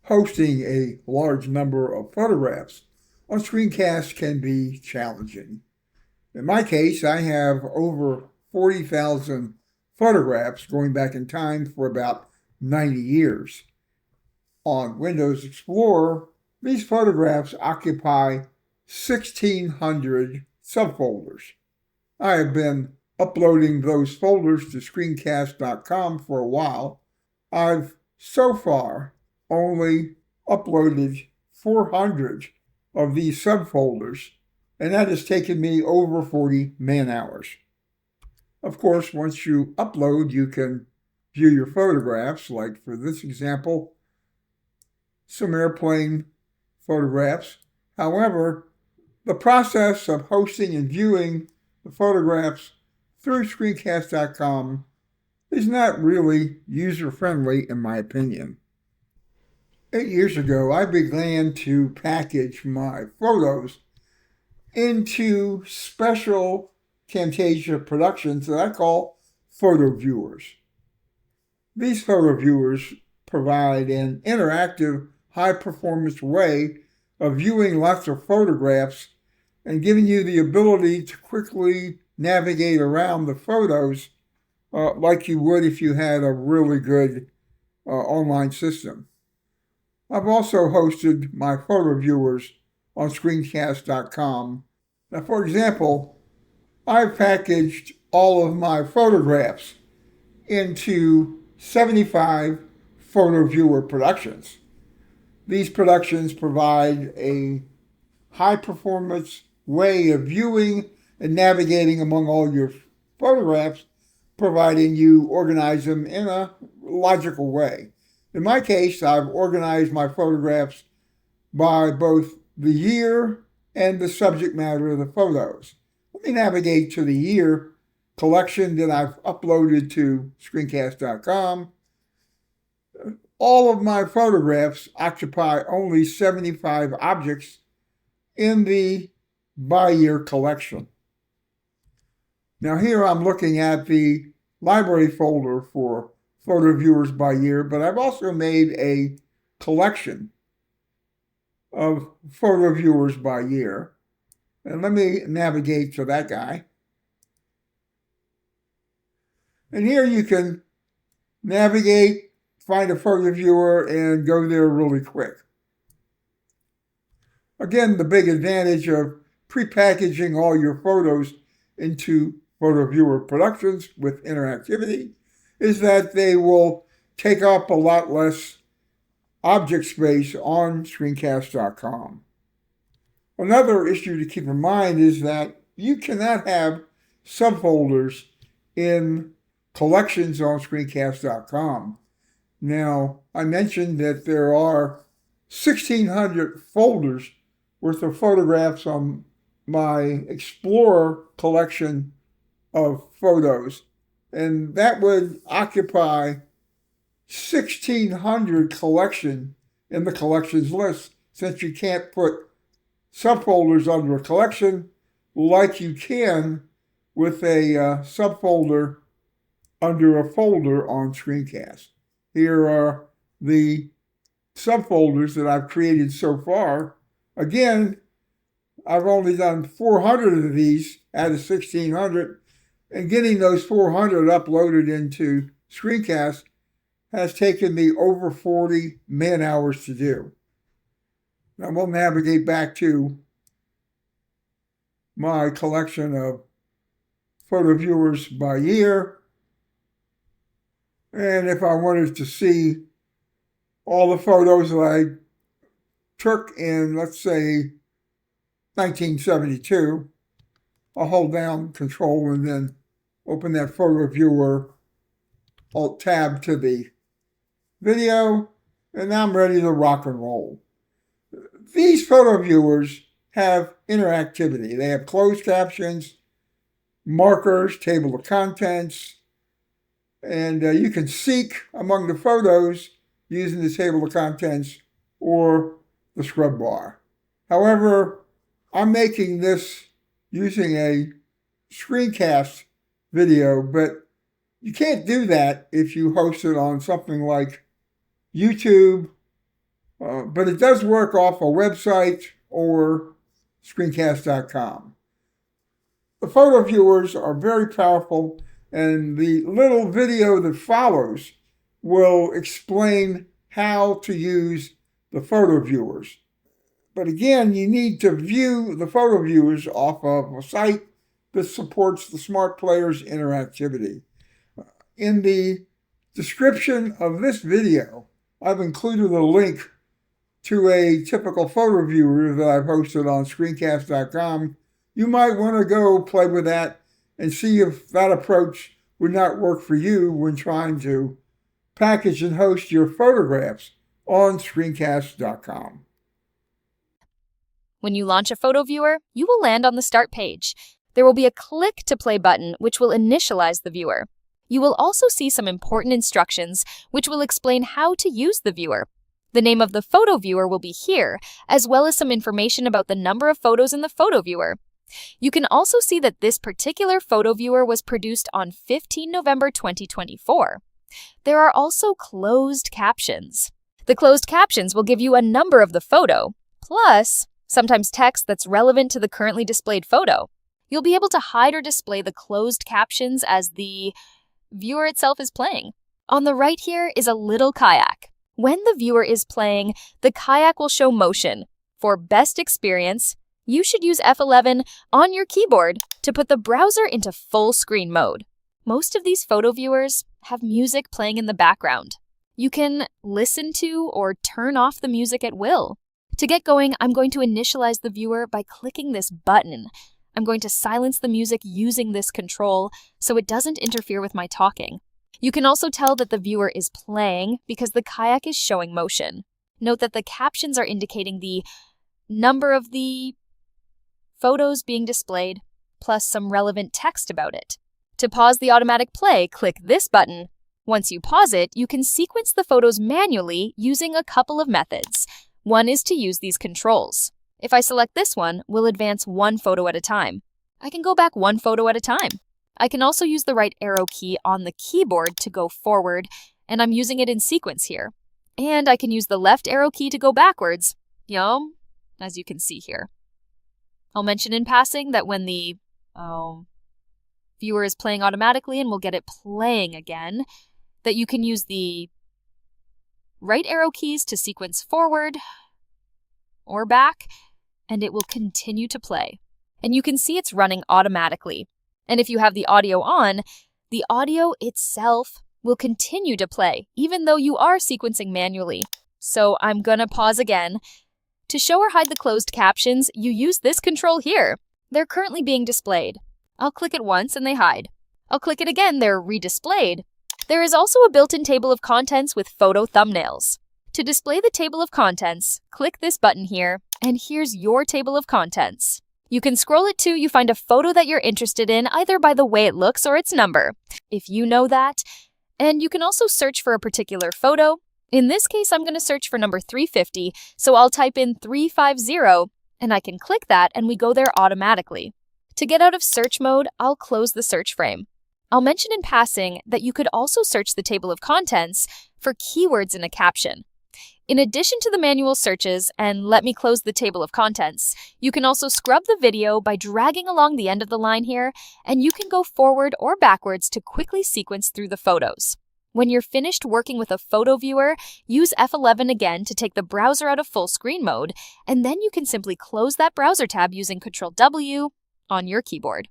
hosting a large number of photographs on Screencast can be challenging. In my case, I have over 40,000 photographs going back in time for about 90 years. On Windows Explorer, these photographs occupy 1,600 subfolders. I have been uploading those folders to Screencast.com for a while. I've so far only uploaded 400 of these subfolders, and that has taken me over 40 man-hours. Of course, once you upload, you can view your photographs, like for this example, some airplane photographs. However, the process of hosting and viewing the photographs through Screencast.com is not really user-friendly, in my opinion. 8 years ago, I began to package my photos into special Camtasia productions that I call photo viewers. These photo viewers provide an interactive, high-performance way of viewing lots of photographs and giving you the ability to quickly navigate around the photos like you would if you had a really good online system. I've also hosted my photo viewers on Screencast.com. Now, for example, I've packaged all of my photographs into 75 photo viewer productions. These productions provide a high-performance way of viewing and navigating among all your photographs, providing you organize them in a logical way. In my case, I've organized my photographs by both the year and the subject matter of the photos. Let me navigate to the year collection that I've uploaded to Screencast.com. All of my photographs occupy only 75 objects in the by year collection. Now here I'm looking at the library folder for photo viewers by year, but I've also made a collection of photo viewers by year. And let me navigate to that guy. And here you can navigate, find a photo viewer, and go there really quick. Again, the big advantage of prepackaging all your photos into photo viewer productions with interactivity is that they will take up a lot less object space on Screencast.com. Another issue to keep in mind is that you cannot have subfolders in collections on Screencast.com. Now, I mentioned that there are 1,600 folders worth of photographs on my Explorer collection of photos, and that would occupy 1,600 collection in the collections list, since you can't put subfolders under a collection like you can with a subfolder under a folder on Screencast. Here are the subfolders that I've created so far. Again, I've only done 400 of these out of 1,600, and getting those 400 uploaded into Screencast has taken me over 40 man-hours to do. Now we'll navigate back to my collection of photo viewers by year. And if I wanted to see all the photos that I took in, let's say, 1972, I'll hold down Control and then open that photo viewer, Alt Tab to the video, and now I'm ready to rock and roll. These photo viewers have interactivity. They have closed captions, markers, table of contents, and you can seek among the photos using the table of contents or the scrub bar. However, I'm making this using a screencast video, but you can't do that if you host it on something like YouTube but it does work off a website or Screencast.com. The photo viewers are very powerful, and the little video that follows will explain how to use the photo viewers. But again, you need to view the photo viewers off of a site that supports the Smart Player's interactivity. In the description of this video, I've included a link to a typical photo viewer that I've hosted on Screencast.com. You might want to go play with that and see if that approach would not work for you when trying to package and host your photographs on Screencast.com. When you launch a photo viewer, you will land on the Start page. There will be a Click to Play button, which will initialize the viewer. You will also see some important instructions, which will explain how to use the viewer. The name of the photo viewer will be here, as well as some information about the number of photos in the photo viewer. You can also see that this particular photo viewer was produced on 15 November 2024. There are also closed captions. The closed captions will give you a number of the photo, plus sometimes text that's relevant to the currently displayed photo. You'll be able to hide or display the closed captions as the viewer itself is playing. On the right here is a little kayak. When the viewer is playing, the kayak will show motion. For best experience, you should use F11 on your keyboard to put the browser into full screen mode. Most of these photo viewers have music playing in the background. You can listen to or turn off the music at will. To get going, I'm going to initialize the viewer by clicking this button. I'm going to silence the music using this control so it doesn't interfere with my talking. You can also tell that the viewer is playing because the kayak is showing motion. Note that the captions are indicating the number of the photos being displayed, plus some relevant text about it. To pause the automatic play, click this button. Once you pause it, you can sequence the photos manually using a couple of methods. One is to use these controls. If I select this one, we'll advance one photo at a time. I can go back one photo at a time. I can also use the right arrow key on the keyboard to go forward, and I'm using it in sequence here. And I can use the left arrow key to go backwards, as you can see here. I'll mention in passing that when the viewer is playing automatically and we'll get it playing again, that you can use the right arrow keys to sequence forward or back, and it will continue to play. And you can see it's running automatically. And if you have the audio on, the audio itself will continue to play, even though you are sequencing manually. So I'm gonna pause again. To show or hide the closed captions, you use this control here. They're currently being displayed. I'll click it once and they hide. I'll click it again, they're redisplayed. There is also a built-in table of contents with photo thumbnails. To display the table of contents, click this button here, and here's your table of contents. You can scroll it till you find a photo that you're interested in, either by the way it looks or its number, if you know that. And you can also search for a particular photo. In this case, I'm going to search for number 350, so I'll type in 350, and I can click that, and we go there automatically. To get out of search mode, I'll close the search frame. I'll mention in passing that you could also search the table of contents for keywords in a caption. In addition to the manual searches, and let me close the table of contents, you can also scrub the video by dragging along the end of the line here, and you can go forward or backwards to quickly sequence through the photos. When you're finished working with a photo viewer, use F11 again to take the browser out of full screen mode, and then you can simply close that browser tab using Ctrl-W on your keyboard.